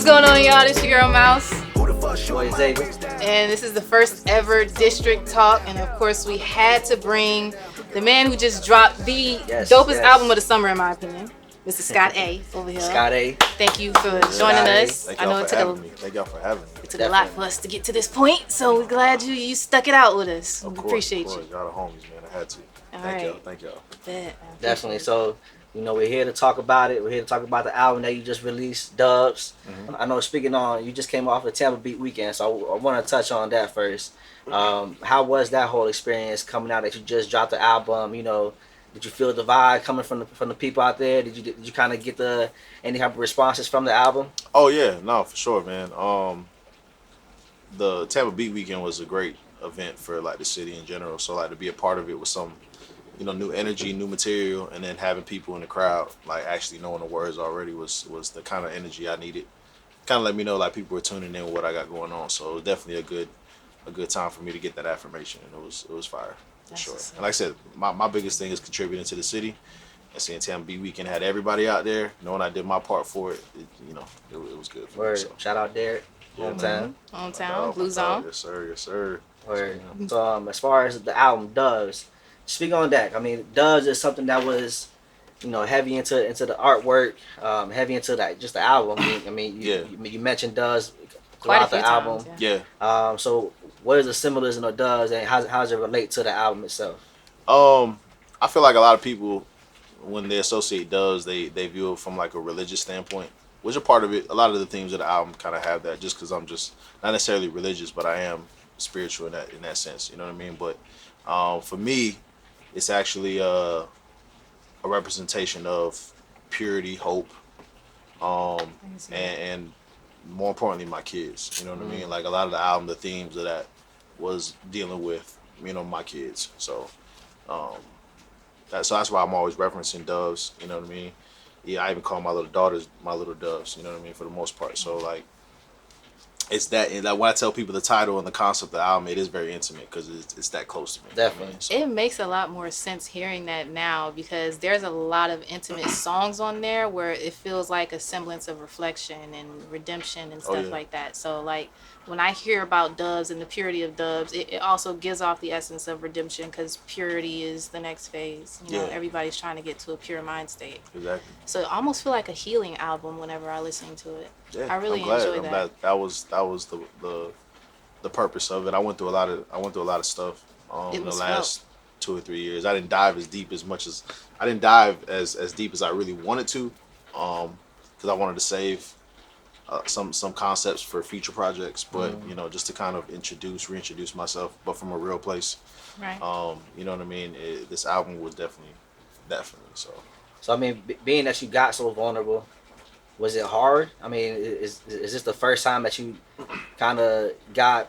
What's going on, y'all? This your girl Mouse. Boy, Xavier. And this is the first ever district talk. And of course, we had to bring the man who just dropped the dopest album of the summer, in my opinion, Mr. Scxtt Aye over here. Scxtt Aye. Thank you for joining us. I know Thank y'all for having me. It took a lot for us to get to this point, so we're glad you stuck it out with us. Of We course, appreciate of course. you. Y'all the homies, man. I had to. Thank y'all. Definitely. So, we're here to talk about it. We're here to talk about the album that you just released, Dubs. Mm-hmm. I know, speaking on, you just came off the Tampa Beat weekend, so I want to touch on that first. How was that whole experience coming out that you just dropped the album? Did you feel the vibe coming from the people out there? Did you kind of get any type of responses from the album? Oh yeah, no, for sure, man. The Tampa Beat weekend was a great event for like the city in general. So like to be a part of it with some, new energy, new material, and then having people in the crowd like actually knowing the words already was the kind of energy I needed. Kind of let me know like people were tuning in with what I got going on. So it was definitely a good time for me to get that affirmation, and it was fire. For sure. And like I said, my biggest thing is contributing to the city. And seeing Tampa Beat weekend had everybody out there, knowing I did my part for it, it was good for me. So. Shout out Derek. Hometown. Hometown, Blue Zone. Yes, sir. Yes, sir. Word. So as far as the album Doves, speak on that. I mean, Doves is something that was, heavy into the artwork, heavy into that just the album. You mentioned Doves throughout the album. Times, Yeah. So what is the symbolism of Doves, and how does it relate to the album itself? I feel like a lot of people, when they associate Doves, they view it from like a religious standpoint, which a part of it, a lot of the themes of the album kind of have that, just because I'm just not necessarily religious, but I am spiritual in that sense, you know what I mean? But for me, it's actually a representation of purity, hope, and more importantly, my kids, you know what I mean? Like a lot of the album, the themes of that was dealing with, my kids. So that's why I'm always referencing doves, you know what I mean? Yeah, I even call my little daughters my little doves, you know what I mean, for the most part. So like, it's that, and like when I tell people the title and the concept of the album, it is very intimate because it's that close to me. Definitely. You know what I mean? So. It makes a lot more sense hearing that now, because there's a lot of intimate songs on there where it feels like a semblance of reflection and redemption and stuff like that. So like when I hear about Doves and the purity of Doves, it also gives off the essence of redemption, because purity is the next phase. Everybody's trying to get to a pure mind state. Exactly. So it almost feel like a healing album whenever I listen to it. Yeah, I really I'm glad. enjoy that. That was the purpose of it. I went through a lot of stuff in the last 2 or 3 years. I didn't dive as deep as deep as I really wanted to, because I wanted to save some concepts for future projects. But just to kind of reintroduce myself, but from a real place. Right. You know what I mean? This album was definitely so. So I mean, being that you got so vulnerable, was it hard? I mean, is this the first time that you kind of got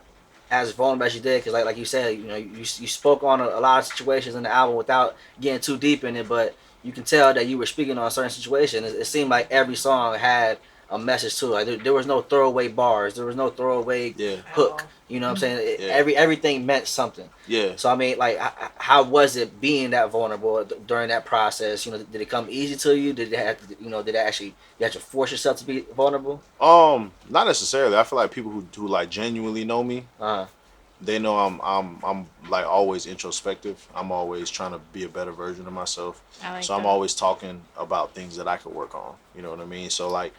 as vulnerable as you did? Because like you said, you spoke on a lot of situations in the album without getting too deep in it, but you can tell that you were speaking on a certain situation. It seemed like every song had a message to it. Like there was no throwaway bars. There was no throwaway hook. You know what I'm saying? Everything meant something. Yeah. So I mean, like, how was it being that vulnerable during that process? Did it come easy to you? Did it have to, did it actually you had to force yourself to be vulnerable? Not necessarily. I feel like people who like genuinely know me, they know I'm like always introspective. I'm always trying to be a better version of myself. I'm always talking about things that I could work on. You know what I mean? So like,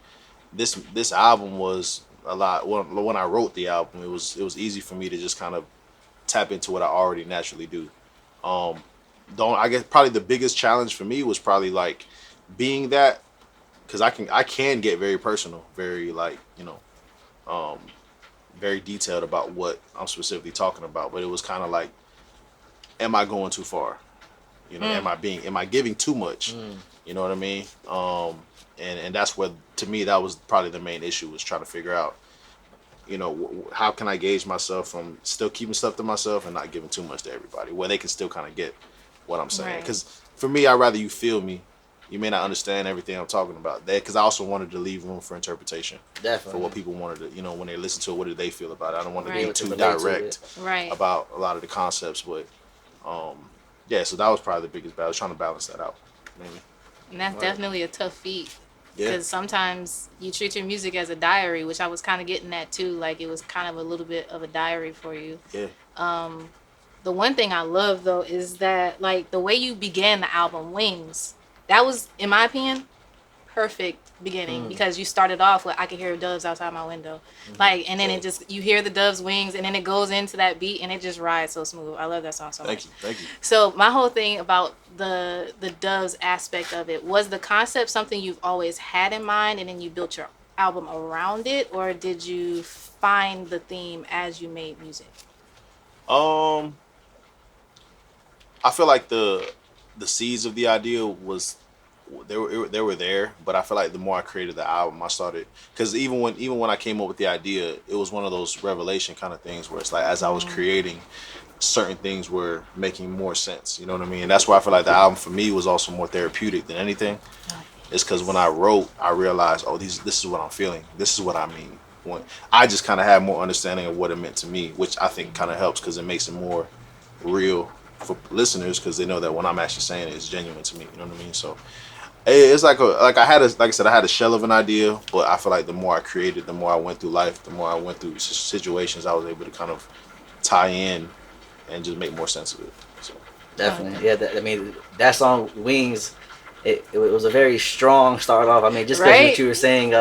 this album was a lot. When I wrote the album, it was easy for me to just kind of tap into what I already naturally do. I guess probably the biggest challenge for me was probably like being that, because I can get very personal, very like very detailed about what I'm specifically talking about. But it was kind of like, am I going too far? Am I giving too much? You know what I mean? And that's what, to me, that was probably the main issue, was trying to figure out, how can I gauge myself from still keeping stuff to myself and not giving too much to everybody, where they can still kind of get what I'm saying. Because for me, I'd rather you feel me. You may not understand everything I'm talking about there, because I also wanted to leave room for interpretation. Definitely. For what people wanted to, when they listen to it, what did they feel about it? I don't want to be too direct about a lot of the concepts, but so that was probably the biggest battle, trying to balance that out, maybe. And that's definitely a tough feat. Yeah. Because sometimes you treat your music as a diary, which I was kind of getting at too. Like it was kind of a little bit of a diary for you. Yeah. The one thing I love though is that like the way you began the album Wings, that was in my opinion perfect beginning because you started off with I could hear doves outside my window. Like and then it just you hear the doves wings and then it goes into that beat and it just rides so smooth. I love that song so much. Thank you. Thank you. So my whole thing about the doves aspect of it, was the concept something you've always had in mind and then you built your album around it, or did you find the theme as you made music? Um, I feel like the seeds of the idea was they were there, but I feel like the more I created the album, I started because even when I came up with the idea, it was one of those revelation kind of things where it's like as I was creating, certain things were making more sense. You know what I mean? And that's why I feel like the album for me was also more therapeutic than anything. It's because when I wrote, I realized, oh, this is what I'm feeling. This is what I mean. When I just kind of had more understanding of what it meant to me, which I think kind of helps because it makes it more real for listeners because they know that when I'm actually saying it, it's genuine to me. You know what I mean? So it's like I said, I had a shell of an idea, but I feel like the more I created, the more I went through life, the more I went through situations, I was able to kind of tie in and just make more sense of it. So Definitely, yeah. I mean, that song Wings, it was a very strong start off. I mean, just because what you were saying,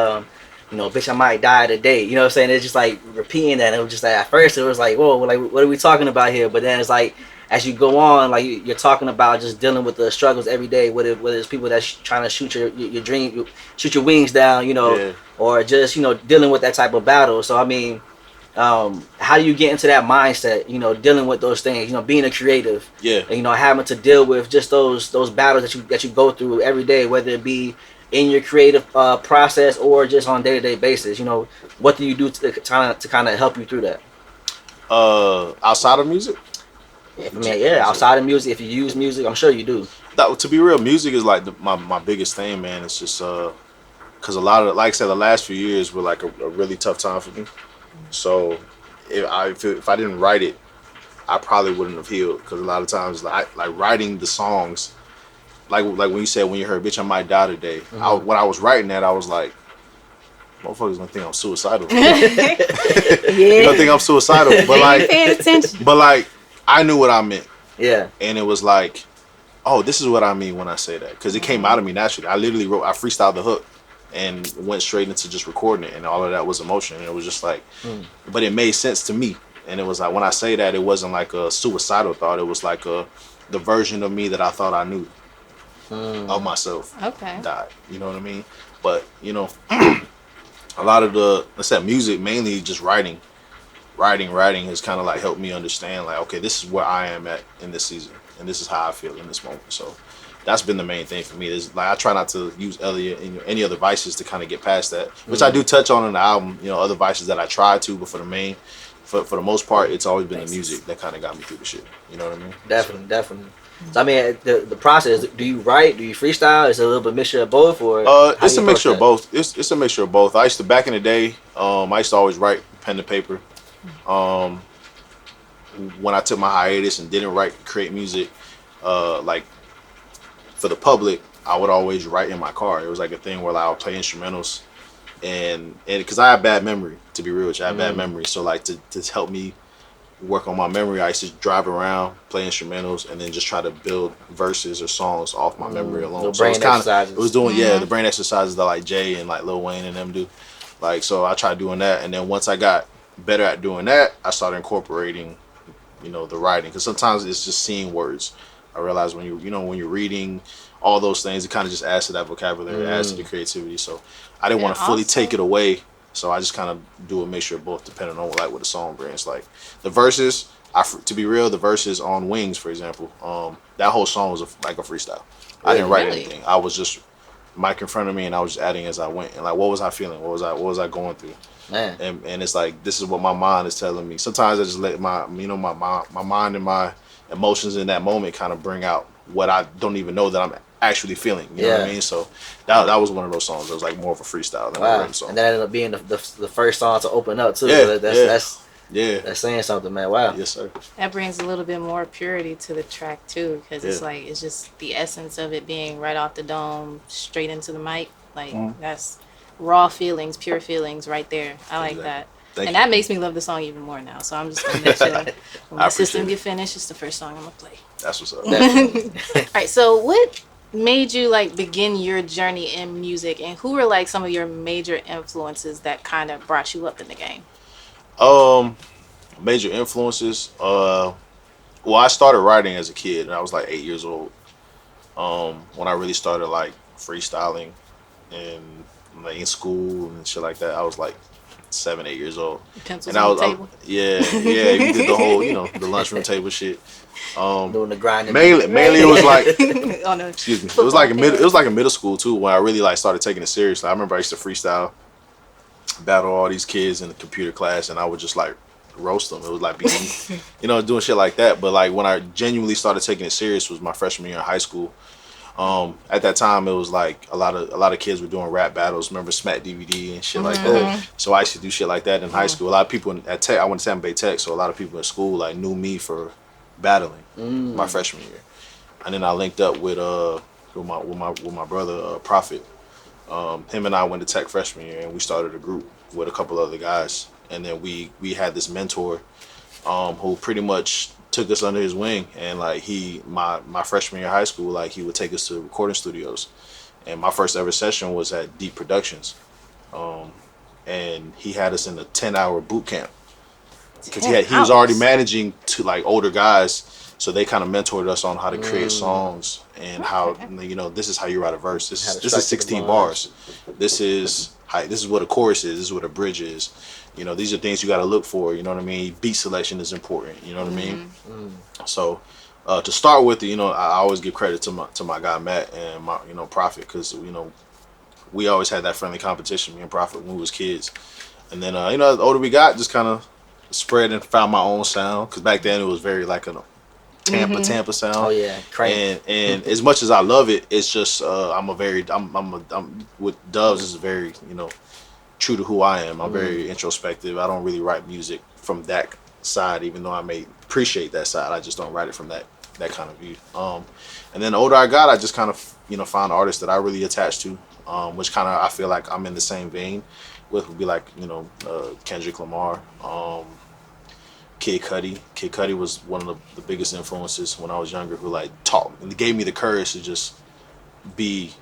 bitch, I might die today. You know what I'm saying? It's just like repeating that. And it was just like at first it was like, whoa, like what are we talking about here? But then it's like as you go on, like you're talking about just dealing with the struggles every day. Whether it's people that's trying to shoot your dream, shoot your wings down, yeah. or just dealing with that type of battle. So I mean. How do you get into that mindset, dealing with those things, being a creative, Yeah. and, having to deal with just those battles that you go through every day, whether it be in your creative process or just on day-to-day basis, what do you do to kind of help you through that? Outside of music? I mean, yeah, outside of music, if you use music, I'm sure you do. To be real, music is like my biggest thing, man. It's just because a lot of, like I said, the last few years were like a really tough time for me. So if I didn't write it, I probably wouldn't have healed. Because a lot of times, like writing the songs, like when you said when you heard "Bitch, I Might Die Today," when I was writing that, I was like, "Motherfuckers gonna think I'm suicidal." You don't think I'm suicidal, but like I knew what I meant. Yeah. And it was like, oh, this is what I mean when I say that, because it came out of me naturally. I literally I freestyled the hook and went straight into just recording it, and all of that was emotion. And it was just like, but it made sense to me. And it was like, when I say that, it wasn't like a suicidal thought. It was like the version of me that I thought I knew of myself died. You know what I mean? But, a lot of let's say music, mainly just writing has kind of like helped me understand, like, okay, this is where I am at in this season, and this is how I feel in this moment. So that's been the main thing for me. Is like I try not to use any other vices to kind of get past that, which I do touch on in the album. Other vices that I try to, but for the most part, it's always been the music that kind of got me through the shit. You know what I mean? Definitely. So I mean, the process. Do you write? Do you freestyle? Is it a little bit mixture of both, or it's a mixture of both. It's a mixture of both. I used to, back in the day, I used to always write pen to paper. When I took my hiatus and didn't create music, like for the public, I would always write in my car. It was like a thing where I would play instrumentals, and because I have bad memory, to be real with you, I have bad memory. So like to help me work on my memory, I used to drive around, play instrumentals, and then just try to build verses or songs off my memory alone. So it was doing the brain exercises that like Jay and like Lil Wayne and them do. Like, so I tried doing that, and then once I got better at doing that, I started incorporating, the writing, because sometimes it's just seeing words. I realized when when you're reading all those things, it kind of just adds to that vocabulary, it adds to the creativity. So I didn't want to fully take it away. So I just kind of do a mixture of both, depending on what the song brings. Like the verses, to be real, the verses on Wings, for example, that whole song was like a freestyle. I didn't write anything. I was just mic in front of me, and I was just adding as I went. And like, what was I feeling? What was I going through? Man. And it's like, this is what my mind is telling me. Sometimes I just let my mind and my emotions in that moment kind of bring out what I don't even know that I'm actually feeling. You know what I mean? So that was one of those songs. It was like more of a freestyle than a written song. And that ended up being the first song to open up too. Yeah, So that's that's saying something, man. Wow. Yes, sir. That brings a little bit more purity to the track too, because it's like it's just the essence of it being right off the dome, straight into the mic. Like that's raw feelings, pure feelings right there. I like that. And that makes me love the song even more now. So I'm just gonna make sure when my system get finished, it's the first song I'm gonna play. That's what's up. All right. So what made you like begin your journey in music, and who were like some of your major influences that kind of brought you up in the game? Major influences. Well, I started writing as a kid, and I was like 8 years old. When I really started like freestyling and like in school and shit like that, I was like 7, 8 years old. Pencils And I on was, the table. yeah, we did the whole, the lunchroom table shit. Doing the grinding. Mainly it was like, Oh no. excuse me, it was like in middle school too, when I really like started taking it seriously. I remember I used to freestyle, battle all these kids in the computer class, and I would just like roast them. It was like being, doing shit like that. But like when I genuinely started taking it serious was my freshman year in high school. At that time, it was like a lot of kids were doing rap battles. Remember Smack DVD and shit like that. So I used to do shit like that in high school. A lot of people at Tech, I went to Tampa Bay Tech, so a lot of people in school like knew me for battling my freshman year. And then I linked up with my brother Prophet. Him and I went to Tech freshman year, and we started a group with a couple other guys. And then we had this mentor who pretty much took us under his wing, and like my freshman year of high school, like he would take us to recording studios, and my first ever session was at Deep Productions, and he had us in a 10-hour boot camp because he was already managing to like older guys, so they kind of mentored us on how to create songs and how this is how you write a verse. This is 16 bars. This is what a chorus is. This is what a bridge is. These are things you got to look for. You know what I mean? Beat selection is important. You know what I mean? So to start with, I always give credit to my guy Matt and my Prophet, because we always had that friendly competition, me and Prophet, when we was kids. And then the older we got, just kind of spread and found my own sound, because back then it was very like a Tampa sound. Oh yeah, crazy. And as much as I love it, it's just I'm with Dubs is very true to who I am. I'm very introspective. I don't really write music from that side, even though I may appreciate that side. I just don't write it from that kind of view. And then the older I got, I just kind of found artists that I really attached to, which kind of I feel like I'm in the same vein with, would be like Kendrick Lamar, Kid Cudi. Kid Cudi was one of the biggest influences when I was younger, who like taught and gave me the courage to just be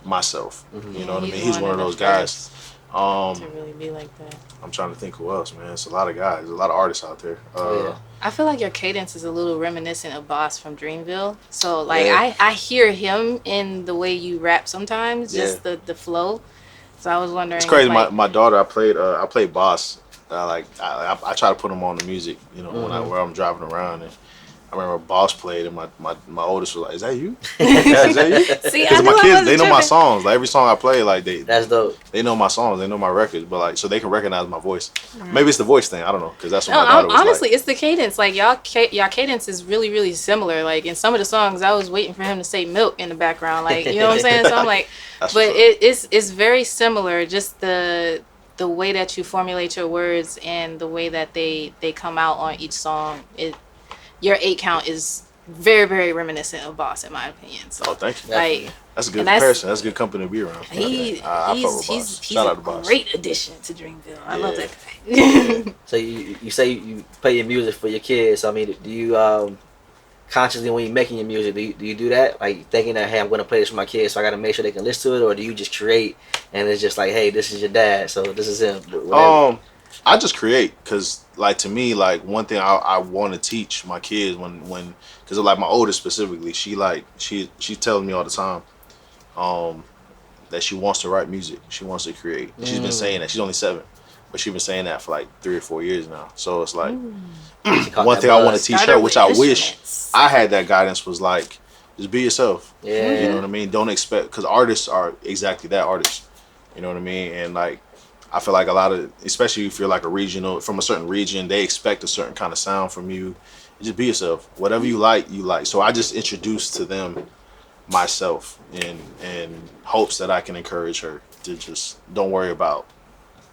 myself. You know what I mean? He's one of those guys. To really be like that. I'm trying to think who else, man. It's a lot of guys. There's a lot of artists out there. I feel like your cadence is a little reminiscent of Boss from Dreamville. So like I hear him in the way you rap sometimes, just the flow. So I was wondering. It's crazy. Like, my daughter, I played Boss. I try to put him on the music, where I'm driving around, and I remember Boss played, and my oldest was like, "Is that you? Is that you?" See, because my kids, they know my songs. Like every song I play, like that's dope. They know my songs, they know my records, but like so they can recognize my voice. Maybe it's the voice thing. I don't know, because that's what my daughter was honestly, like. it's the cadence. Like y'all cadence is really, really similar. Like in some of the songs, I was waiting for him to say milk in the background. Like you know what I'm saying? So I'm like, but it's very similar. Just the way that you formulate your words and the way that they come out on each song. Your 8 count is very, very reminiscent of Boss, in my opinion. So, thank you. Like, that's a good comparison. That's a good company to be around. He's Shout out to Boss. Great addition to Dreamville. I love that guy. So you say you play your music for your kids. I mean, do you consciously, when you're making your music, do you do that? Like thinking that, hey, I'm going to play this for my kids, so I got to make sure they can listen to it, or do you just create and it's just like, hey, this is your dad, so this is him? Whatever. I just create, because like to me, like one thing I want to teach my kids because like my oldest specifically, she tells me all the time that she wants to write music, she wants to create. She's been saying that. She's only 7, but she's been saying that for like 3 or 4 years now. So it's like one thing I want to teach her, which I wish I had that guidance, was like, just be yourself. Yeah, you know what I mean. Don't expect, because artists are exactly that, artists. You know what I mean. And like, I feel like a lot of, especially if you're like from a certain region, they expect a certain kind of sound from you. Just be yourself. Whatever you like, you like. So I just introduced to them myself in hopes that I can encourage her to just don't worry about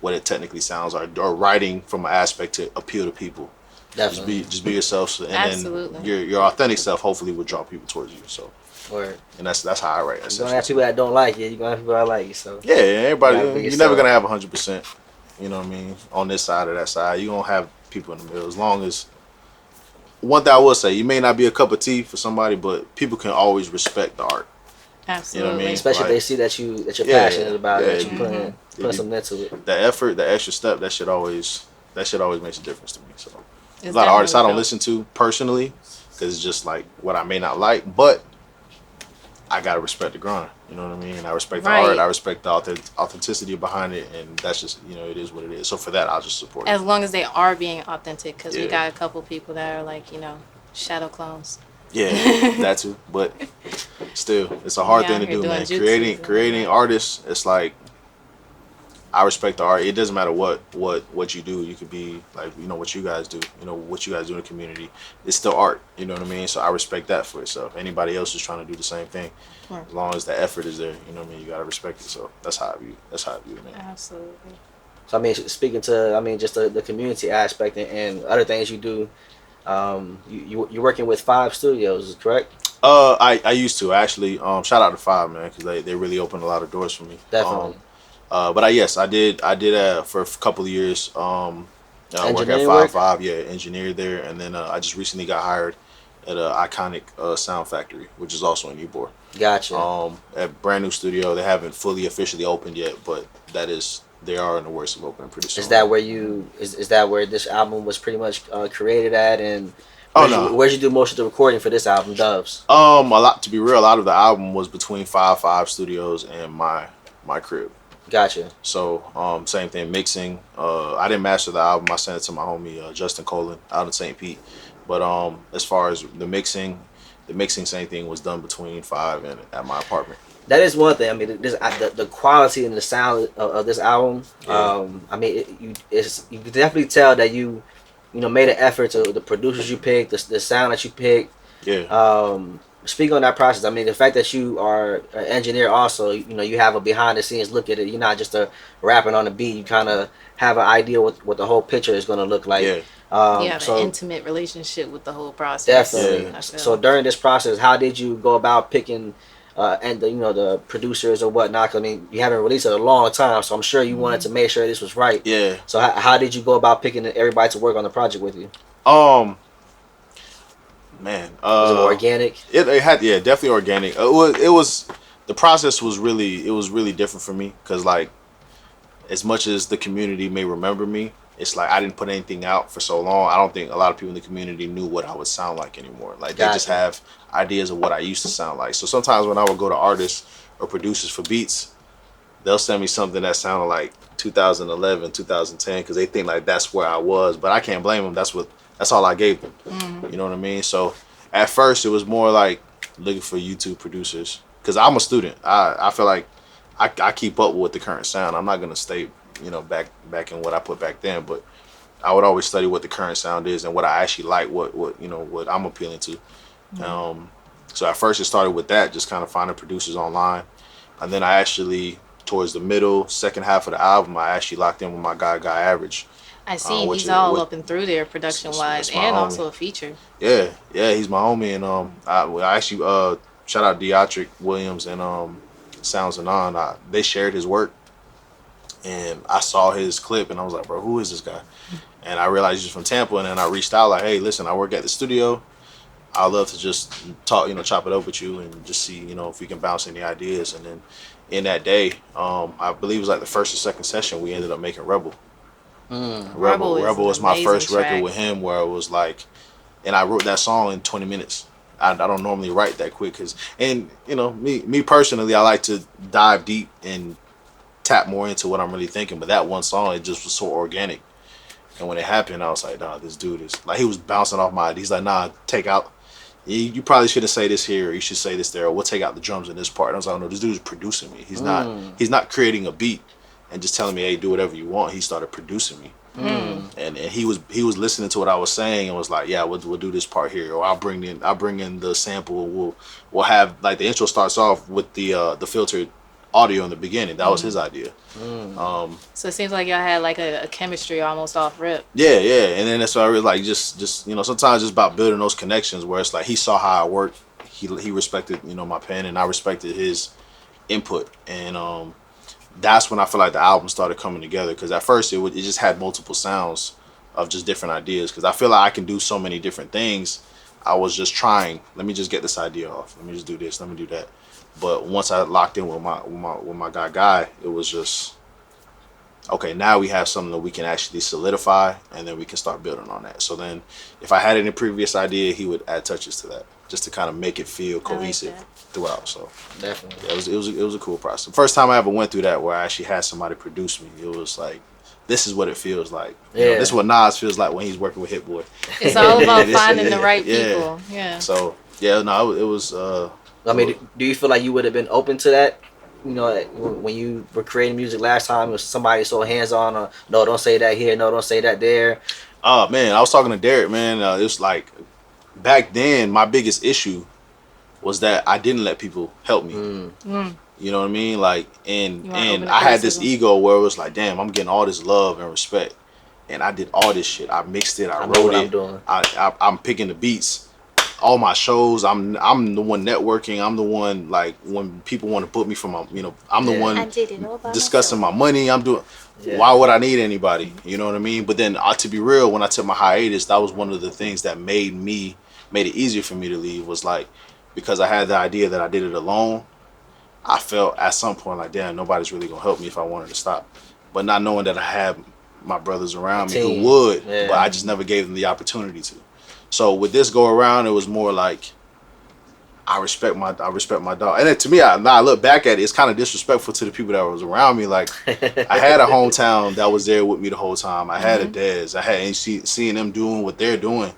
what it technically sounds, or writing from an aspect to appeal to people. Definitely. Just be yourself, and then your authentic self hopefully will draw people towards you. So Or and that's how I write. you're gonna have people that don't like it. You're gonna have people that like it. So Yeah, everybody. you You're never gonna have 100%. You know what I mean? On this side or that side, you are gonna have people in the middle. As long as one thing I will say, you may not be a cup of tea for somebody, but people can always respect the art. You know what I Absolutely. mean? especially Like, if they see that you're yeah, passionate about it, yeah, that you putting something into it. the effort, the extra step, that shit always makes a difference to me. So It's a lot of artists I definitely don't dope. listen to personally because it's just like what I may not like, but I gotta respect the grind. You know what I mean? I respect the art. Right. I respect the authenticity behind it, and that's just it is what it is. So for that, I'll just support it. As long as they are being authentic, because we Yeah. got a couple people that are like, shadow clones. Yeah, that too. But still, it's a hard Yeah, thing to here do, doing man. jutsus Creating and creating whatnot. artists, it's like I respect the art. It doesn't matter what you do. You could be like what you guys do. What you guys do in the community. It's still art. You know what I mean? So I respect that for itself. Anybody else is trying to do the same thing, Right. as long as the effort is there. You know what I mean? You gotta respect it. So that's how I view. That's how I view it, man. Absolutely. So speaking to just the community aspect and other things you do. You're working with 5 studios, correct? I used to actually. Shout out to Five, man, because they really opened a lot of doors for me. Definitely. But yes, I did for a couple of years. Work at Engineering Five work. Five, yeah, engineer there, and then I just recently got hired at a iconic sound factory, which is also in Ybor. Gotcha. A brand new studio. They haven't fully officially opened yet, but they are in the works of opening pretty soon. Is that where is that where this album was pretty much created at, and Oh no. where'd you do most of the recording for this album, Doves? A lot to be real. A lot of the album was between Five Five Studios and my crib. Gotcha. So same thing, mixing. I didn't master the album. I sent it to my homie Justin Colin out in St. Pete. But as far as the mixing, same thing was done between Five and at my apartment. That is one thing. I mean, the quality and the sound of this album. Yeah. I mean, you can definitely tell that you made an effort to the producers you picked, the sound that you picked. Yeah. Speaking on that process, I mean, the fact that you are an engineer also, you have a behind the scenes look at it. You're not just a rapping on the beat. You kind of have an idea what the whole picture is going to look like. Yeah. You have So an intimate relationship with the whole process. definitely. Yeah. So during this process, how did you go about picking and the producers or whatnot? 'Cause, I mean, you haven't released it in a long time, so I'm sure you wanted to make sure this was right. Yeah. So how did you go about picking everybody to work on the project with you? Man. Was it organic? It had definitely organic. It was the process was really different for me because like as much as the community may remember me, it's like I didn't put anything out for so long. I don't think a lot of people in the community knew what I would sound like anymore. Like they just Gotcha. have ideas of what I used to sound like. So sometimes when I would go to artists or producers for beats, they'll send me something that sounded like 2011, 2010 because they think like that's where I was. But I can't blame them. That's all I gave them. You know what I mean? So at first it was more like looking for YouTube producers because I'm a student. I feel like I keep up with the current sound. I'm not gonna stay back in what I put back then, but I would always study what the current sound is and what I actually like, what I'm appealing to. So at first it started with that, just kind of finding producers online, and then I actually towards the middle, second half of the album, I actually locked in with my guy Average. I see Which he's is all what up and through there production wise that's my and homie. also a feature. Yeah, he's my homie, and I actually shout out Deotric Williams and Sounds and On. They shared his work, and I saw his clip, and I was like, bro, who is this guy? And I realized he's from Tampa, and then I reached out like, hey, listen, I work at the studio. I'd love to just talk, chop it up with you, and just see, if we can bounce any ideas. And then in that day, I believe it was like the first or second session, we ended up making Rebel. Rebel is Rebel an was my amazing first track. record with him, where it was like, and I wrote that song in 20 minutes. I don't normally write that quick, and me personally, I like to dive deep and tap more into what I'm really thinking. But that one song, it just was so organic, and when it happened, I was like, nah, this dude is like, he was bouncing off my. He's like, nah, take out. You probably shouldn't say this here, or you should say this there, or we'll take out the drums in this part. And I was like, oh, no, this dude's producing me. He's not creating a beat and just telling me, hey, do whatever you want. He started producing me. And he was listening to what I was saying and was like, yeah, we'll do this part here, or I'll bring in the sample. We'll have like the intro starts off with the filtered audio in the beginning. That was his idea. So it seems like y'all had like a chemistry almost off rip. Yeah, and then that's why I really like just sometimes it's about building those connections where it's like he saw how I work. he respected, you know, my pen, and I respected his input, and that's when I feel like the album started coming together. Because at first it just had multiple sounds of just different ideas. Because I feel like I can do so many different things. I was just trying. Let me just get this idea off. Let me just do this. Let me do that. But once I locked in with my guy, it was just okay. Now we have something that we can actually solidify, and then we can start building on that. So then, if I had any previous idea, he would add touches to that, just to kind of make it feel cohesive throughout. So Definitely. yeah, it was a cool process. First time I ever went through that, where I actually had somebody produce me, it was like, this is what it feels like. You know, this is what Nas feels like when he's working with Hit Boy. It's all about finding the right people. Yeah. So yeah, no, it was. I mean, do you feel like you would have been open to that? You know, when you were creating music last time, was somebody so hands on, or no, don't say that here, no, don't say that there. Oh man, I was talking to Derek, man. It was like back then, my biggest issue was that I didn't let people help me. You know what I mean? Like, and I had this ego where it was like, damn, I'm getting all this love and respect, and I did all this shit. I mixed it, I wrote it, I'm picking the beats. All my shows, I'm the one networking. I'm the one, like, when people want to book me for my, you know, I'm the one discussing my money. I'm doing. Why would I need anybody? You know what I mean? But then, to be real, when I took my hiatus, that was one of the things that made it easier for me to leave. Was like, because I had the idea that I did it alone. I felt at some point like, damn, nobody's really gonna help me if I wanted to stop. But not knowing that I had my brothers around me who would, but I just never gave them the opportunity to. So with this go around, it was more like, I respect my dog. And then to me, now I look back at it, it's kind of disrespectful to the people that was around me. Like, I had a hometown that was there with me the whole time. I had a Dez. I had seeing them doing what they're doing.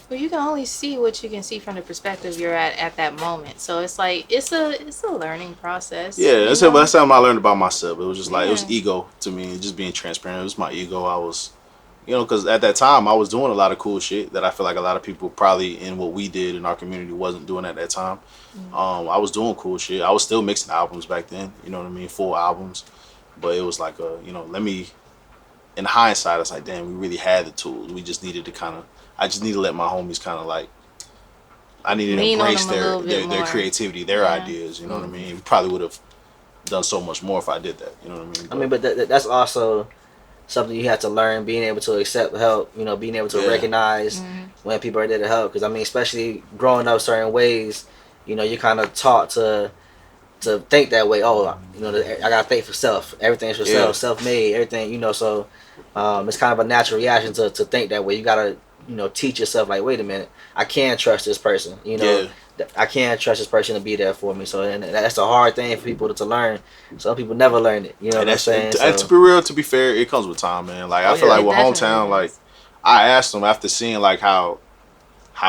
Well, you can only see what you can see from the perspective you're at that moment. So it's like it's a learning process. Yeah, that's something I learned about myself. It was just like, it was ego to me, just being transparent. It was my ego. I was, you know, because at that time I was doing a lot of cool shit that I feel like a lot of people probably in what we did in our community wasn't doing at that time. I was doing cool shit. I was still mixing albums back then. You know what I mean, full albums. But it was like, you know, in hindsight, it's like, damn, we really had the tools. We just needed to I just need to let my homies kind of like, I needed to embrace their creativity, their ideas. You know what I mean? We probably would have done so much more if I did that. You know what I mean? But that's also something you have to learn, being able to accept help, you know, being able to recognize when people are there to help. Because, I mean, especially growing up certain ways, you know, you're kind of taught to think that way. Oh, you know, I got to think for self. Everything's for self, self-made, everything, you know. So it's kind of a natural reaction to think that way. You got to, you know, teach yourself, like, wait a minute, I can trust this person, you know. I can't trust this person to be there for me. So, and that's a hard thing for people to learn. Some people never learn it. You know what I'm saying? And to be real, to be fair, it comes with time, man. Like, I feel like with hometown, like, I asked him after seeing like how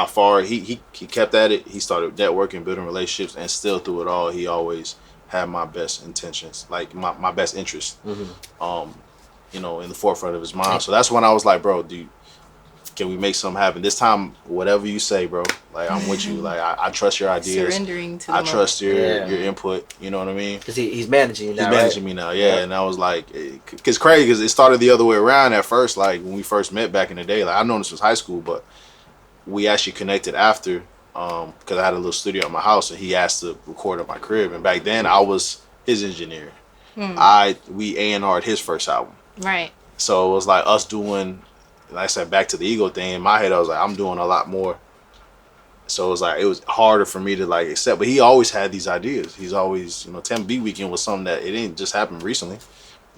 far he kept at it. He started networking, building relationships, and still through it all, he always had my best intentions, like my best interest, you know, in the forefront of his mind. So that's when I was like, bro, dude, can we make something happen? This time, whatever you say, bro, like, I'm with you. Like, I trust your ideas. Surrendering to I trust your input. You know what I mean? Because he's managing you now. He's managing me now, yeah. And I was like, it's crazy because it started the other way around at first. Like, when we first met back in the day, like, I've known this was high school, but we actually connected after, because I had a little studio at my house, and he asked to record at my crib. And back then, I was his engineer. We A&R'd his first album. Right. So it was like us doing, like I said, back to the ego thing. In my head, I was like, I'm doing a lot more. So it was like, it was harder for me to like accept. But he always had these ideas. He's always, you know, Tampa B Weekend was something that it didn't just happen recently.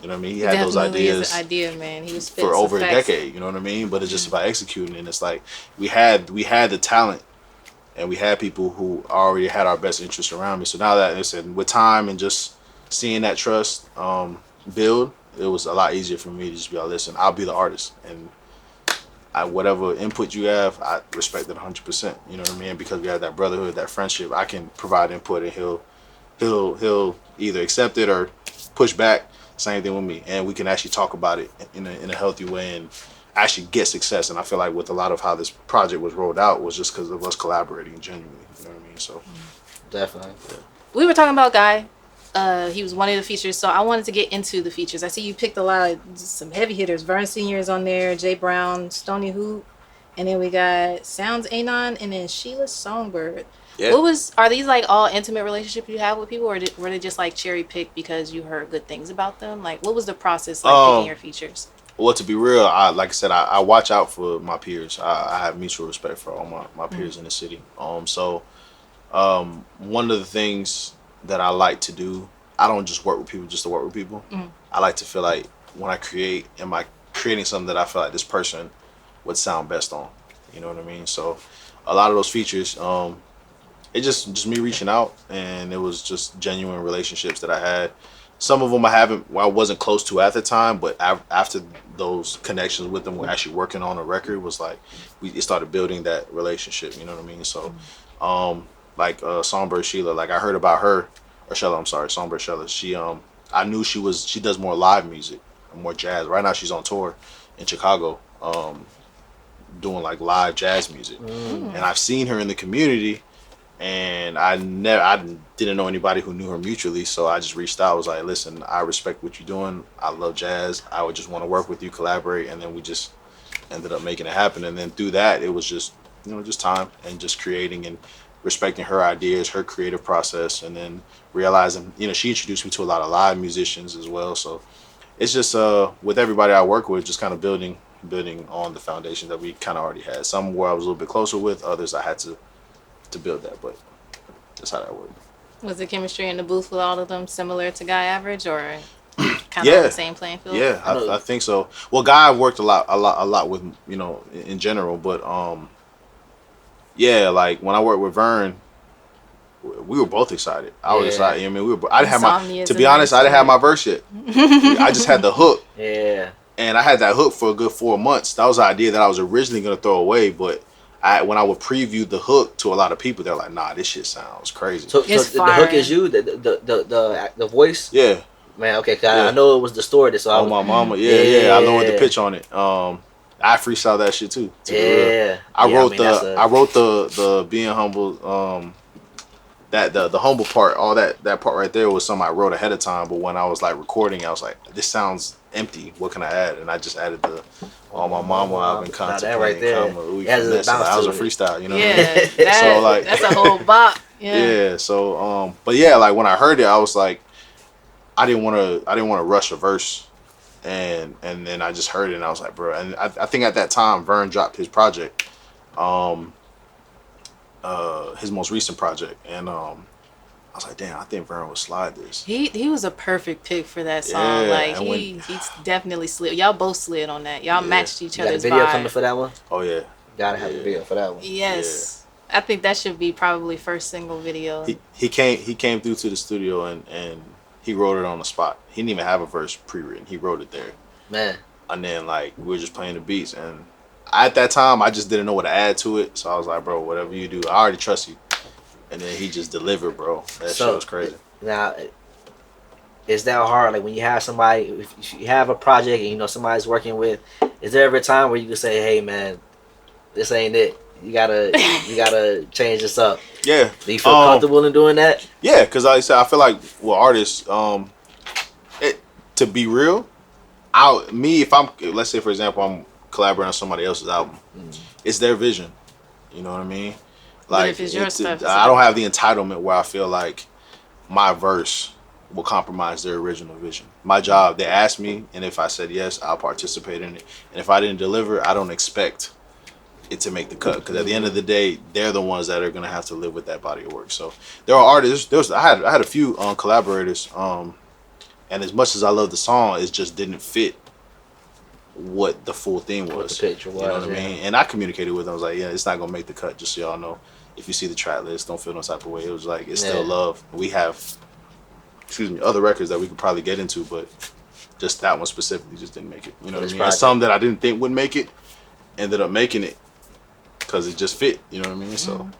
You know what I mean? He had those ideas man. He was for over a decade. You know what I mean? But it's just about executing. And it's like we had the talent, and we had people who already had our best interests around me. So now that, listen, with time and just seeing that trust build, it was a lot easier for me to just be like, listen, I'll be the artist, and whatever input you have, I respect it 100%. You know what I mean? Because we have that brotherhood, that friendship, I can provide input, and he'll either accept it or push back. Same thing with me, and we can actually talk about it in a healthy way and actually get success. And I feel like with a lot of how this project was rolled out was just because of us collaborating genuinely. You know what I mean? So definitely. Yeah. We were talking about Guy. He was one of the features, so I wanted to get into the features. I see you picked a lot of some heavy hitters. Vern Sr. is on there, Jay Brown, Stony Hoop, And then we got Sounds Anon, and then Sheila Songbird. Yeah. Are these like all intimate relationships you have with people, or were they just like cherry picked because you heard good things about them? Like, what was the process like picking your features? Well, to be real, like I said, I watch out for my peers. I have mutual respect for all my peers in the city. So one of the things that I like to do, I don't just work with people just to work with people. I like to feel like when I create, am I creating something that I feel like this person would sound best on? You know what I mean? So a lot of those features, it just me reaching out, and it was just genuine relationships that I had. Some of them I wasn't close to at the time, but after those connections with them, we're actually working on a record. Was like it started building that relationship. You know what I mean? So, like Songbird Sheila, like I heard about her, or Shella, I'm sorry, Songbird Shella. I knew she does more live music, more jazz. Right now she's on tour in Chicago, doing like live jazz music, and I've seen her in the community. And I didn't know anybody who knew her mutually, so I just reached out. I was like, listen, I respect what you're doing. I love jazz. I would just want to work with you, collaborate, and then we just ended up making it happen. And then through that, it was just just time and just creating and respecting her ideas, her creative process, and then realizing she introduced me to a lot of live musicians as well. So it's just with everybody I work with, just kind of building on the foundation that we kind of already had. Some where I was a little bit closer with, others I had to build that, but that's how that worked. Was the chemistry in the booth with all of them similar to Guy Average, or kind of on the same playing field? Yeah, I think so. Well, Guy I've worked a lot with, in general, but yeah, like when I worked with Vern, we were both excited. I was excited. I mean, I didn't have to be honest, I didn't have my verse yet. I just had the hook. Yeah. And I had that hook for a good 4 months. That was the idea that I was originally gonna throw away, but when I would preview the hook to a lot of people, they're like, "Nah, this shit sounds crazy." So the hook is you, the voice. Yeah. Man, okay, I know it was distorted, so my mama, yeah, I lowered the pitch on it. I freestyle that shit too. I wrote the being humble, that the humble part, all that part right there was something I wrote ahead of time. But when I was like recording, I was like, this sounds empty. What can I add? And I just added the my mama, I've been contemplating. Right there. That was a freestyle, you know. Yeah, what I mean? So like that's a whole bop. Yeah. So but yeah, like when I heard it, I was like, I didn't want to rush a verse, and then I just heard it, and I was like, bro. And I think at that time, Vern dropped his project, his most recent project, and I was like, damn, I think Vern would slide this. He was a perfect pick for that song. Yeah, like he definitely slid. Y'all both slid on that. Y'all matched each other's vibe. Video coming for that one? Oh yeah. Gotta have the video for that one. Yes. Yeah. I think that should be probably first single video. He came through to the studio and he wrote it on the spot. He didn't even have a verse pre-written. He wrote it there. Man. And then like we were just playing the beats, and at that time I just didn't know what to add to it. So I was like, bro, whatever you do, I already trust you. And then he just delivered, bro. That shit was crazy. Now, is that hard? Like when you have somebody, if you have a project and somebody's working with, is there ever a time where you can say, hey man, this ain't it. You gotta change this up. Yeah. Do you feel comfortable in doing that? Yeah, because like I said, I feel like with artists, to be real, if I'm, let's say for example, I'm collaborating on somebody else's album, it's their vision. You know what I mean? Like if it's your stuff, I don't have the entitlement where I feel like my verse will compromise their original vision. My job, they asked me, and if I said yes, I'll participate in it. And if I didn't deliver, I don't expect it to make the cut, because at the end of the day, they're the ones that are gonna have to live with that body of work. So there are artists. I had a few collaborators, and as much as I love the song, it just didn't fit what the full theme was. What the picture was, you know what I mean? And I communicated with them. I was like, yeah, it's not gonna make the cut, just so y'all know. If you see the track list, don't feel no type of way. It was like, it's still love. We have, other records that we could probably get into, but just that one specifically just didn't make it. You know what I mean? And some that I didn't think would make it ended up making it because it just fit. You know what I mean? So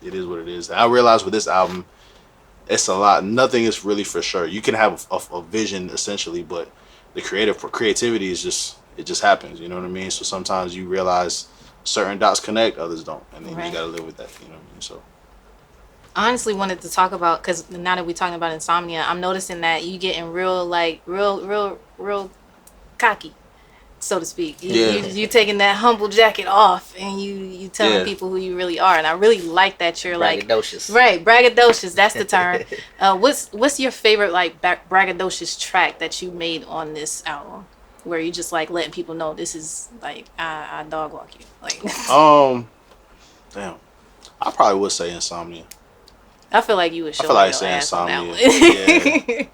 it is what it is. And I realized with this album, it's a lot. Nothing is really for sure. You can have a vision essentially, but the creativity is just happens. You know what I mean? So sometimes you realize certain dots connect, others don't, and then you just gotta live with that. You know what I mean? So I honestly wanted to talk about, because now that we're talking about insomnia, I'm noticing that you getting real cocky so to speak. Yeah. You taking that humble jacket off and you telling people who you really are. And I really like that you're like braggadocious. Right, braggadocious. That's the term. What's your favorite like braggadocious track that you made on this album, where you just like letting people know this is like I dog walk you like. Damn, I probably would say Insomnia. I feel like you would show I feel like your saying ass on that Insomnia. one.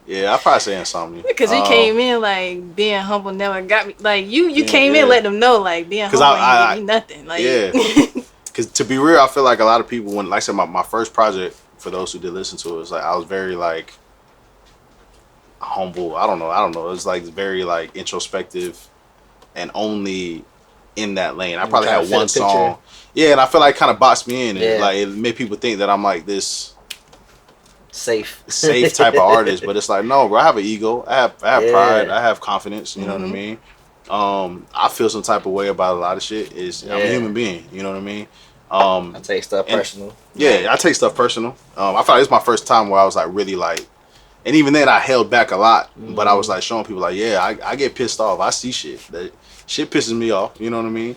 Yeah, I probably say Insomnia. Because you came in like being humble never got me. Like you came in letting them know like being humble ain't give me nothing. Like yeah. Because to be real, I feel like a lot of people when like I said my first project for those who did listen to it was like I was very like humble. I don't know. It was like very like introspective and only in that lane. I probably had one song. Yeah, and I feel like it kind of boxed me in and like it made people think that I'm like this safe type of artist, but it's like no, bro. I have an ego. I have pride. I have confidence. You know what I mean? I feel some type of way about a lot of shit. I'm a human being. You know what I mean? I take stuff personal. Yeah, I take stuff personal. I feel like it's my first time where I was like really like, and even then I held back a lot, but I was like showing people like, yeah, I get pissed off. I see shit that shit pisses me off. You know what I mean?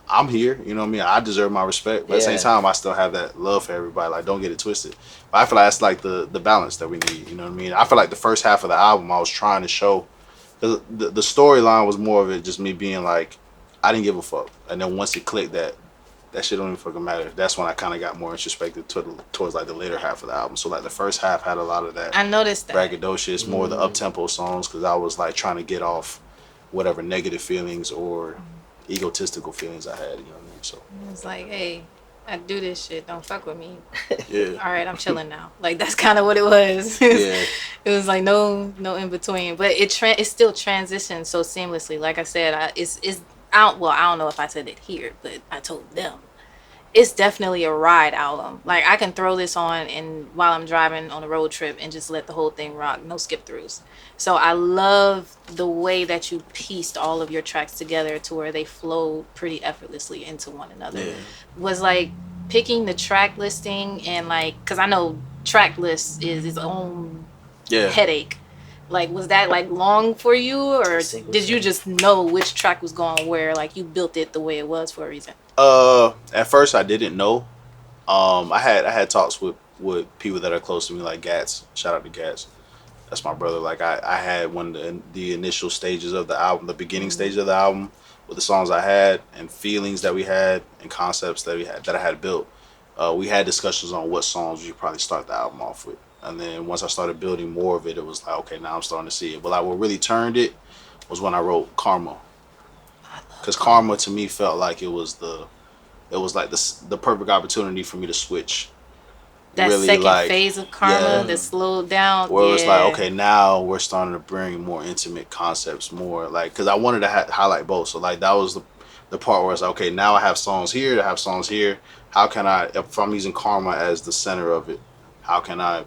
I'm here. You know what I mean? I deserve my respect, but at the same time, I still have that love for everybody. Like, don't get it twisted. But I feel like that's like the balance that we need. You know what I mean? I feel like the first half of the album, I was trying to show the storyline was more of it just me being like, I didn't give a fuck, and then once it clicked that shit don't even fucking matter. That's when I kind of got more introspective towards like the later half of the album. So like the first half had a lot of that. I noticed that. Braggadocious, more of the up-tempo songs because I was like trying to get off whatever negative feelings or egotistical feelings I had. You know what I mean? So it's like, hey, I do this shit. Don't fuck with me. Yeah. All right, I'm chilling now. Like that's kind of what it was. It was like no in between, but it still transitioned so seamlessly. Like I said, it's I don't know if I said it here, but I told them. It's definitely a ride album. Like I can throw this on and while I'm driving on a road trip and just let the whole thing rock, no skip throughs. So I love the way that you pieced all of your tracks together to where they flow pretty effortlessly into one another. Was like picking the track listing and like, cause I know track list is its own headache. Like, was that like long for you, or did you just know which track was going where? Like, you built it the way it was for a reason. At first I didn't know. I had talks with people that are close to me, like Gats. Shout out to Gats. That's my brother. Like I had one of the initial stages of the album, the beginning stage of the album, with the songs I had and feelings that we had and concepts that I had built. We had discussions on what songs we should probably start the album off with. And then once I started building more of it, it was like, okay, now I'm starting to see it. But like what really turned it was when I wrote Karma. Because Karma to me felt like it was like the perfect opportunity for me to switch. That really second like, phase of Karma that slowed down. Where it was like, okay, now we're starting to bring more intimate concepts, more like, because I wanted to highlight both. So like that was the part where it's like, okay, now I have songs here, I have songs here. How can I, if I'm using Karma as the center of it, how can I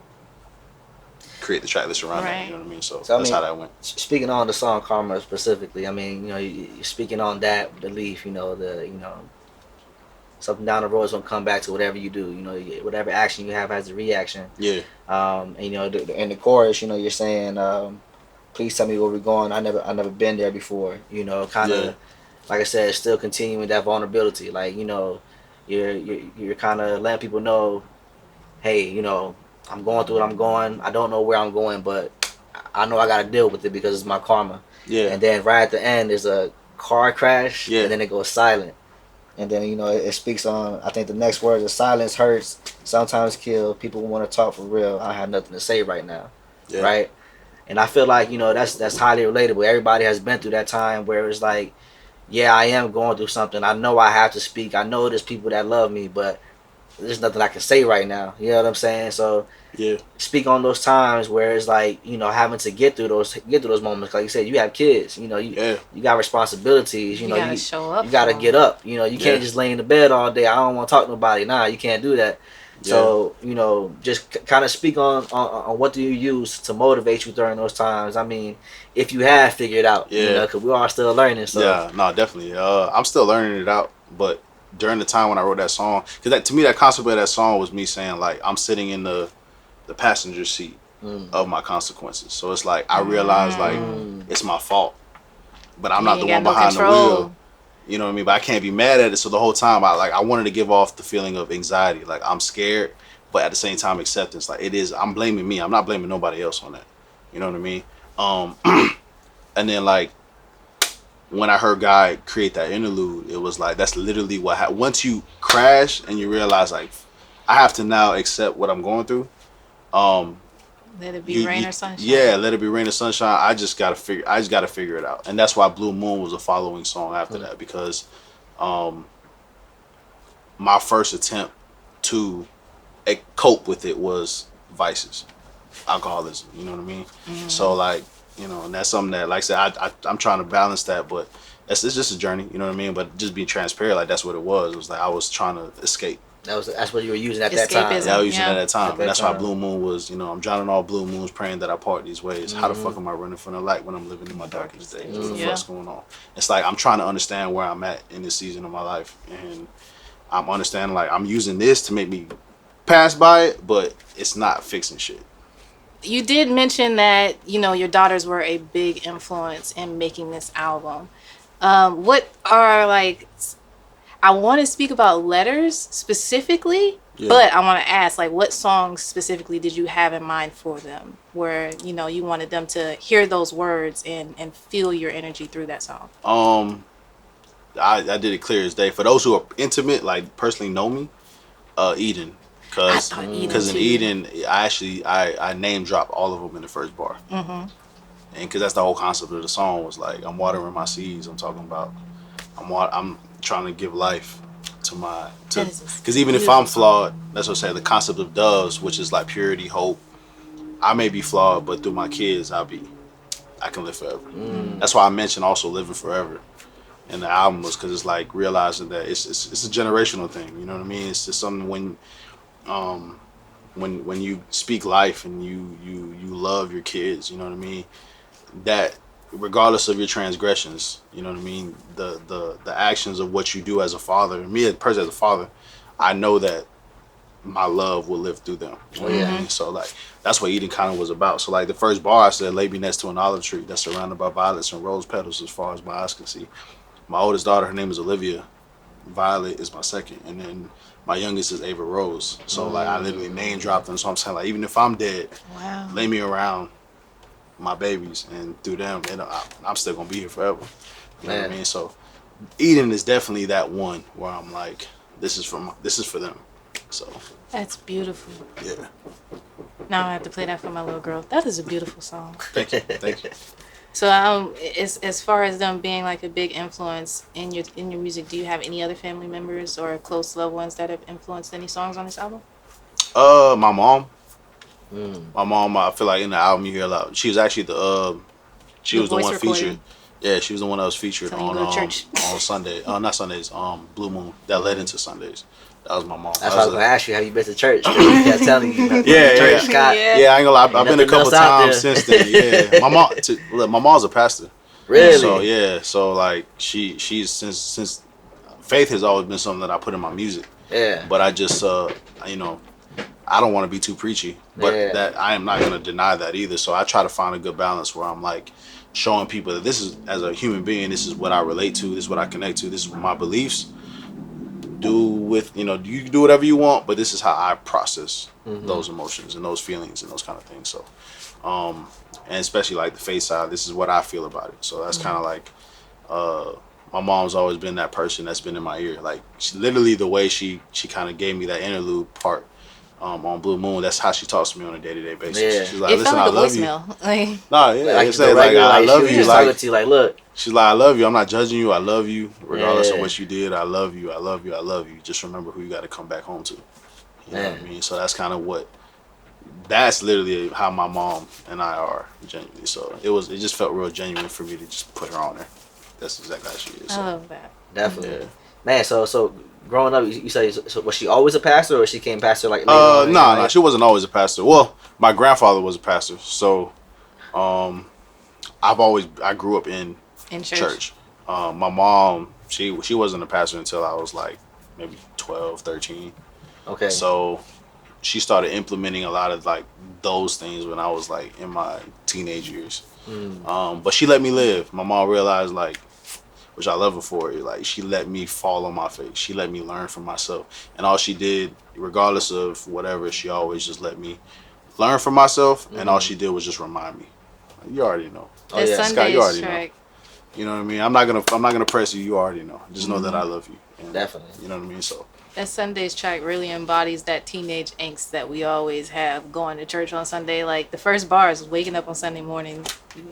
create the track list around that? You know what I mean? So that's how that went. Speaking on the song Karma specifically, I mean, you know, you're speaking on that belief, you know, something down the road is gonna come back to whatever you do. You know, whatever action you have has a reaction. Yeah. And you know, in the chorus, you know, you're saying, "Please tell me where we're going. I never been there before." You know, kind of, like I said, still continuing that vulnerability. Like, you know, you're kind of letting people know, hey, you know, I'm going through what I'm going. I don't know where I'm going, but I know I gotta deal with it because it's my karma. Yeah. And then right at the end, there's a car crash. Yeah. And then it goes silent. And then, you know, it speaks on, I think the next word is silence hurts, sometimes kill. People want to talk for real. I have nothing to say right now. Yeah. Right? And I feel like, you know, that's highly relatable. Everybody has been through that time where it's like, yeah, I am going through something. I know I have to speak. I know there's people that love me, but there's nothing I can say right now. You know what I'm saying? So speak on those times where it's like, you know, having to get through those moments. Like you said, you have kids. You know, you got responsibilities. You know, gotta show up. You gotta get up. You know, you can't just lay in the bed all day. I don't want to talk to nobody. Nah, you can't do that. Yeah. So, you know, just kind of speak on what do you use to motivate you during those times. I mean, if you have figured out, you know, because we are still learning. So. Yeah, no, definitely. I'm still learning it out, but during the time when I wrote that song, because to me that concept of that song was me saying like I'm sitting in the passenger seat of my consequences. So it's like I realized like it's my fault. but I'm You not the ain't one got no behind the control. wheel. You know what I mean? But I can't be mad at it. So the whole time, I wanted to give off the feeling of anxiety. Like I'm scared, but at the same time, acceptance. Like it is, I'm blaming me. I'm not blaming nobody else on that. You know what I mean? And then like when I heard God create that interlude, it was like that's literally what happened. Once you crash and you realize like I have to now accept what I'm going through. Um, Let it be rain or yeah, sunshine. let it be rain or sunshine. I just gotta figure it out, and that's why Blue Moon was a following song after that, because um, my first attempt to cope with it was vices, alcoholism. You know what I mean? So like, and that's something that, like I said, I'm trying to balance that, but it's just a journey. You know what I mean? But just being transparent, like that's what it was. It was like I was trying to escape. That's what you were using at that time. Escapism. Yeah, I was using Yeah. that at that time, At and that that's why time. Blue Moon was. I'm drowning all blue moons, praying that I part these ways. How the fuck am I running from the light when I'm living in my darkest days? What the Yeah. fuck's going on? It's like I'm trying to understand where I'm at in this season of my life, and I'm understanding like I'm using this to make me pass by it, but it's not fixing shit. You did mention that your daughters were a big influence in making this album. What are like? I want to speak about letters specifically, Yeah. but I want to ask like, what songs specifically did you have in mind for them, where you wanted them to hear those words and feel your energy through that song? I did it clear as day. For those who are intimate, like personally know me, Eden, I cause thought Eden because in too. Eden, I name drop all of them in the first bar. And because that's the whole concept of the song was like I'm watering my seeds. I'm talking about I'm trying to give life to That is a because even if beautiful I'm flawed, that's what I say. The concept of doves, which is like purity, hope. I may be flawed, but through my kids, I can live forever. That's why I mentioned also living forever in the album, was because it's like realizing that it's a generational thing. You know what I mean? It's just something when you speak life and you love your kids. You know what I mean? That regardless of your transgressions, you know what I mean, the actions of what you do as a father, me as a person, as a father, I know that my love will live through them. You know what I mean? So like that's what Eden kind of was about. So like the first bar I said, lay me next to an olive tree that's surrounded by violets and rose petals as far as my eyes can see. My oldest daughter, her name is Olivia. Violet is my second, and then my youngest is Ava Rose. So like I literally name dropped them. So I'm saying like even if I'm dead, Wow. lay me around my babies, and through them, I'm still gonna be here forever. You know what I mean? So Eden is definitely that one where I'm like, this is for them. So That's beautiful. yeah, Now I have to play that for my little girl. That is a beautiful song. thank you. So as far as them being like a big influence in your music, do you have any other family members or close loved ones that have influenced any songs on this album? My mom. My mom, I feel like in the album you hear a lot. She was actually she The was the voice one recording. featured. Yeah, she was the one that was featured Telling you on to go to church. on Sunday. Not Sundays. Blue Moon that led into Sundays. That was my mom. That's why I was gonna ask you, have you been to church? 'Cause you kept telling you, Yeah, church, yeah. Scott. Yeah. Yeah, I ain't gonna lie. I've been a nothing couple else out times there. since then. Yeah, my mom's a pastor. Really? So yeah, so like she's since faith has always been something that I put in my music. Yeah. But I just I don't want to be too preachy, but Yeah. that I am not gonna deny that either. So I try to find a good balance where I'm like showing people that this is, as a human being, this is what I relate to, this is what I connect to, this is my beliefs. You can do whatever you want, but this is how I process those emotions and those feelings and those kind of things. So and especially like the faith side, this is what I feel about it. So that's kind of like my mom's always been that person that's been in my ear. Like literally the way she kind of gave me that interlude part on Blue Moon, that's how she talks to me on a day-to-day basis. Yeah. She's like, It listen, felt I like a love you. voicemail. Like, Nah, yeah, Like it's the like regular, I like, love she was you. just Like talking to you, like, look. she's like, I love you. I'm not judging you. I love you, regardless of Yeah. what you did. I love you. I love you. I love you. Just remember who you got to come back home to. You know what I mean? So that's kind of that's literally how my mom and I are genuinely. So it just felt real genuine for me to just put her on there. That's exactly how she is. I So. love that. Definitely. Yeah. Man, so growing up, you say, so was she always a pastor, or she came pastor like later on in your No, life? she wasn't always a pastor. Well, my grandfather was a pastor, so I grew up in In church. church. My mom, she wasn't a pastor until I was like maybe 12, 13. Okay. So she started implementing a lot of like those things when I was like in my teenage years. But she let me live. My mom realized like, which I love her for it. Like she let me fall on my face. She let me learn for myself, and all she did, regardless of whatever, she always just let me learn for myself. And all she did was just remind me. You already know. Oh yeah, Scott, you Sunday's already know. track. You know what I mean? I'm not gonna press you. You already know. Just know that I love you. And, definitely. You know what I mean? So That Sunday's track really embodies that teenage angst that we always have going to church on Sunday. Like the first bars, waking up on Sunday morning,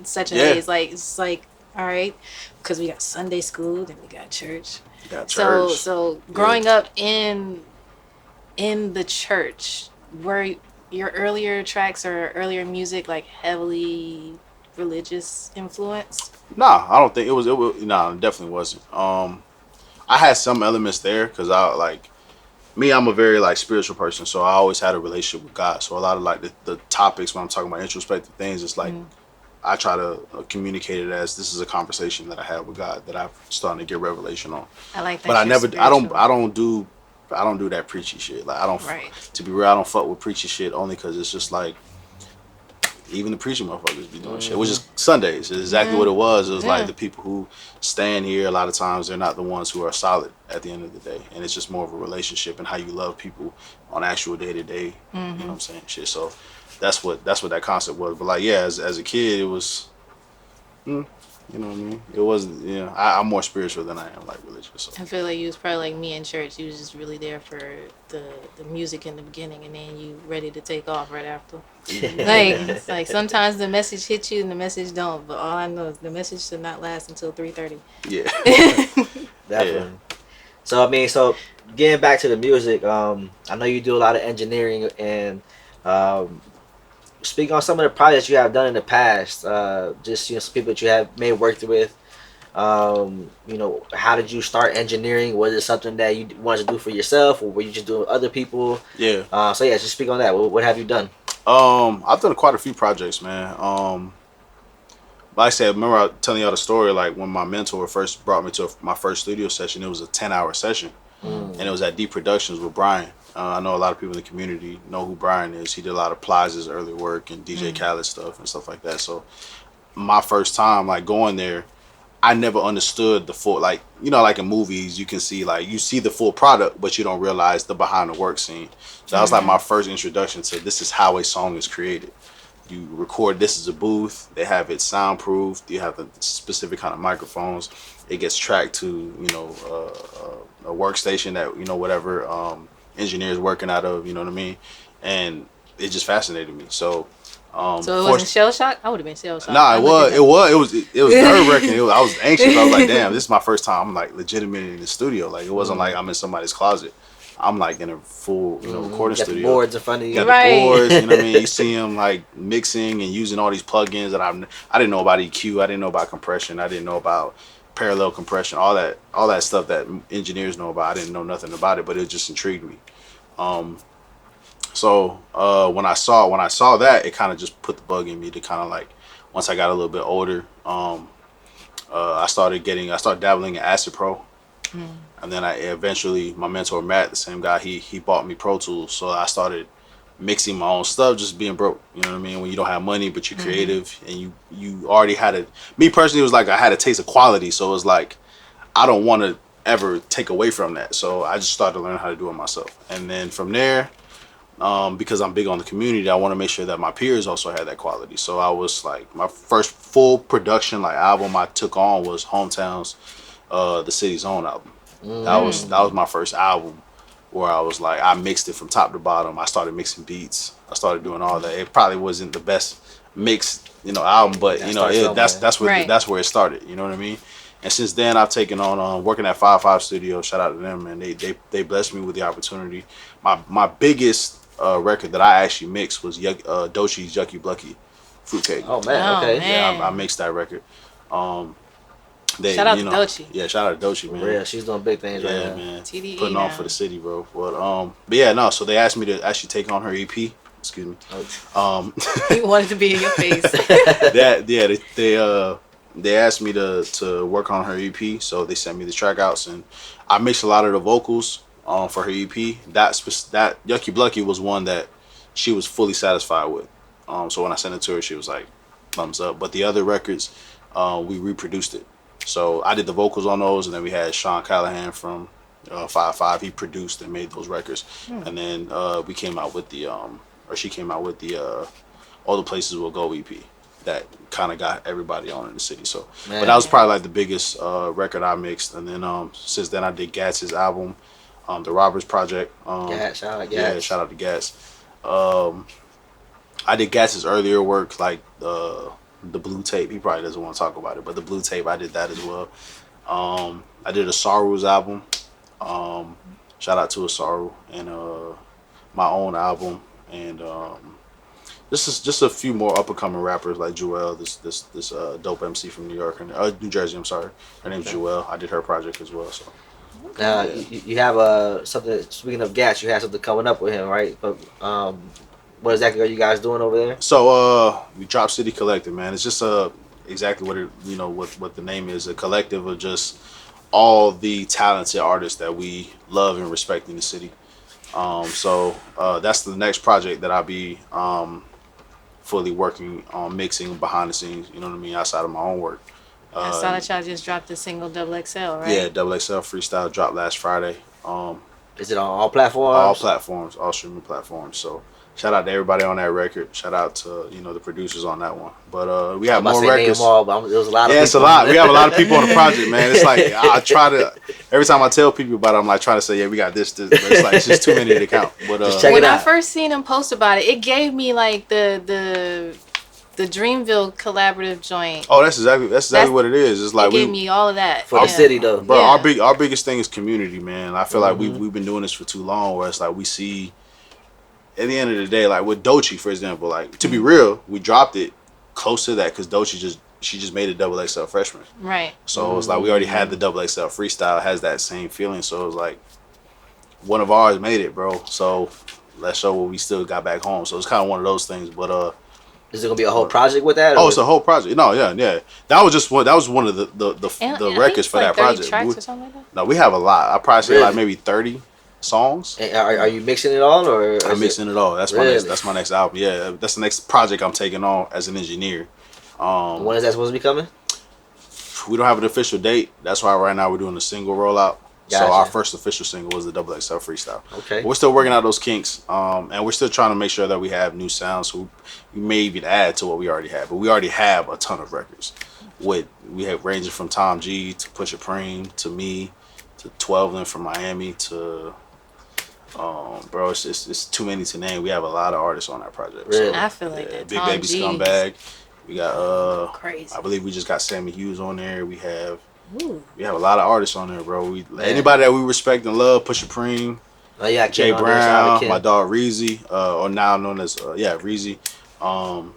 such a day. It's like all right, because we got Sunday school, then we got church. got So church. so growing up in the church, were your earlier tracks or earlier music like heavily religious influence? Nah, I don't think it was. It was nah, it definitely wasn't. I had some elements there because I like me. I'm a very like spiritual person, so I always had a relationship with God. So a lot of like the topics when I'm talking about introspective things, it's like I try to communicate it as this is a conversation that I had with God that I'm starting to get revelation on. I like that. But I you're never, spiritual. I don't do that preachy shit. Like I don't, Right. to be real, I don't fuck with preachy shit only because it's just like even the preaching motherfuckers be doing shit. Which is Sundays. It's exactly what it was. It was like the people who stand here. A lot of times they're not the ones who are solid at the end of the day, and it's just more of a relationship and how you love people on actual day to day. You know what I'm saying? Shit. So that's what that concept was. But like yeah, as a kid, it was. You know what I mean? It wasn't, you know, I'm more spiritual than I am like religious. So. I feel like you was probably like me in church. You was just really there for the music in the beginning, and then you ready to take off right after. Like it's like sometimes the message hits you and the message don't. But all I know is the message should not last until 3:30. Yeah. Definitely. So I mean, so getting back to the music, I know you do a lot of engineering and speak on some of the projects you have done in the past. Just some people that you have may worked with. How did you start engineering? Was it something that you wanted to do for yourself, or were you just doing with other people? Yeah. So yeah, just speak on that. What have you done? I've done quite a few projects, man. Like I said, remember I telling y'all the story, like when my mentor first brought me to my first studio session, it was a 10-hour session. And it was at Deep Productions with Brian. I know a lot of people in the community know who Brian is. He did a lot of Plaza's early work and DJ Khaled stuff and stuff like that. So my first time like going there, I never understood the full, like, you know, like in movies, you can see like you see the full product, but you don't realize the behind the work scene. So that was like my first introduction to this is how a song is created. You record, this is a booth, they have it soundproofed, you have the specific kind of microphones, it gets tracked to, you know, a workstation that, you know, whatever engineers working out of, you know what I mean? And it just fascinated me. So So it wasn't shell shock. I would have been shell shocked. nah, it was nerve wracking. I was anxious. I was like, damn, this is my first time. I'm like legitimate in the studio. Like it wasn't like I'm in somebody's closet. I'm like in a full, you know, recording Got studio. the boards in front of you. Got the boards, you know what I mean? You see him like mixing and using all these plugins that I didn't know about EQ. I didn't know about compression. I didn't know about parallel compression. All that stuff that engineers know about. I didn't know nothing about it, but it just intrigued me. So when I saw that, it kind of just put the bug in me to kind of like, once I got a little bit older, I started dabbling in Acid Pro. And then eventually my mentor Matt, the same guy, he bought me Pro Tools. So I started mixing my own stuff, just being broke. You know what I mean? When you don't have money, but you're creative and you already had me personally, it was like I had a taste of quality. So it was like, I don't want to ever take away from that. So I just started learning how to do it myself. And then from there, because I'm big on the community, I want to make sure that my peers also had that quality. So I was like, my first full production like album I took on was Hometown's The City's Own album. That was my first album where I was like, I mixed it from top to bottom. I started mixing beats. I started doing all that. It probably wasn't the best mixed, you know, album, but you know, that's where it started. You know what I mean? And since then, I've taken on working at 5 Studio. Shout out to them, and they blessed me with the opportunity. My biggest record that I actually mixed was Dochi's Yucky Blucky Fruitcake. Oh man, okay. Man. Yeah, I mixed that record. Shout out to Dochi. Yeah, shout out to Dochi, man. Yeah, she's doing big things right now. Man. TDE Putting now. on for the city, bro. But yeah, no. So they asked me to actually take on her EP. Excuse me. He wanted to be in your face. They asked me to work on her EP, so they sent me the track outs, and I mixed a lot of the vocals. for her EP. That Yucky Blucky was one that she was fully satisfied with. So when I sent it to her, she was like, thumbs up. But the other records, we reproduced it. So I did the vocals on those, and then we had Sean Callahan from 5-5. He produced and made those records, and then we came out with the or she came out with the All the Places Will Go EP that kind of got everybody on in the city. So, Man. but that was probably like the biggest record I mixed, and then since then I did Gats's album, the Robbers Project. Gats, shout out Gats. Yeah, shout out to Gats. I did Gats's earlier work, like the Blue Tape. He probably doesn't want to talk about it, but the Blue Tape, I did that as well. I did a Sorrows album. Shout out to Asaru, and my own album, and this is just a few more up and coming rappers like Jewel, this dope MC from New York and New Jersey. I'm sorry, her name's Jewel. I did her project as well. So now you have something. Speaking of Gats, you have something coming up with him, right? But what exactly are you guys doing over there? So we Drop City Collective, man. It's just exactly what it what the name is, a collective of just all the talented artists that we love and respect in the city. So that's the next project that I'll be fully working on, mixing behind the scenes, you know what I mean, outside of my own work. I saw that y'all just dropped the single XXL, right? Yeah, XXL Freestyle dropped last Friday. Is it on all platforms? All platforms, all streaming platforms. So shout out to everybody on that record. Shout out to the producers on that one. But we have more records. All, but there was a lot of it's a lot. We have a lot of people on the project, man. It's like I try to every time I tell people about it, I'm like trying to say, yeah, we got this. But it's like it's just too many to count. But when I first seen him post about it, it gave me like the Dreamville collaborative joint. Oh, that's exactly what it is. It's like it gave me all of that for the city though. Bro, our biggest thing is community, man. I feel like we've been doing this for too long. Where it's like we see. At the end of the day, like with Doechii, for example, like to be real, we dropped it close to that because Doechii just made a XXL freshman. Right. So it's like we already had the XXL freestyle, has that same feeling. So it was like one of ours made it, bro. So let's show what we still got back home. So it's kind of one of those things. But is it gonna be a whole project with that? Oh, it's a whole project. No, yeah. That was one of the records for that project. Tracks or something like that? No, we have a lot. I probably say like maybe 30. Songs. And are you mixing it all, or I'm mixing it all? That's my next album. Yeah, that's the next project I'm taking on as an engineer. When is that supposed to be coming? We don't have an official date. That's why right now we're doing a single rollout. Gotcha. So our first official single was the XXL Freestyle. Okay. But we're still working out those kinks, and we're still trying to make sure that we have new sounds. So we may even add to what we already have. But we already have a ton of records. We have ranging from Tom G to Pusha Preem to me to 12 from Miami to. Bro, it's too many to name. We have a lot of artists on that project. Really? So, I feel like that. Big Baby Scumbag. We got crazy. I believe we just got Sammy Hughes on there. We have a lot of artists on there, bro. Anybody that we respect and love, Pusha Preem, Jay Brown, my dog Reezy, or now known as Reezy. Damn,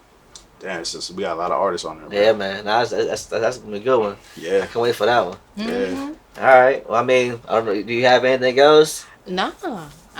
we got a lot of artists on there, bro. Yeah, man. That's gonna be a good one. Yeah. I can't wait for that one. Yeah. All right. Well, I mean, I don't know. Do you have anything else? No.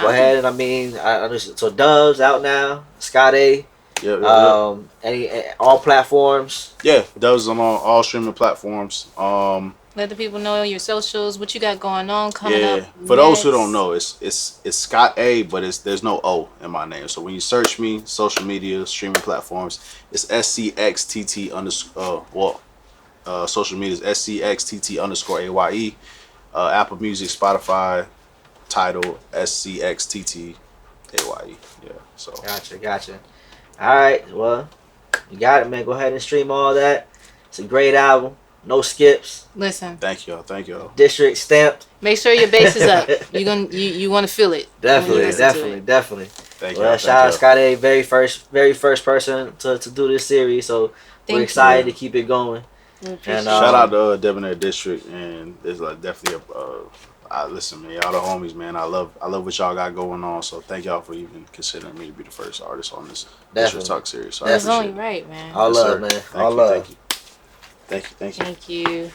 Go ahead, and I mean, so Dubs out now, Scxtt Aye. Yeah. Any all platforms. Yeah, Dubs on all streaming platforms. Let the people know your socials, what you got going on coming up. For those who don't know, it's Scxtt Aye, but there's no O in my name. So when you search me, social media, streaming platforms, it's SCXTT social media is SCXTT_AYE. Apple Music, Spotify. Title SCXTT AYE. Yeah. So Gotcha. All right. Well, you got it, man. Go ahead and stream all that. It's a great album. No skips. Listen. Thank y'all. District stamped. Make sure your bass is up. You want to feel it. Definitely. Thank you. Shout out Scxtt Aye, very first person to do this series. So we're excited to keep it going. And shout out to Debonair District, and there's definitely listen, man, y'all the homies, man. I love what y'all got going on. So thank y'all for even considering me to be the first artist on this District Talk series. So that's only right, man. All love, man. All love. Thank you. Thank you.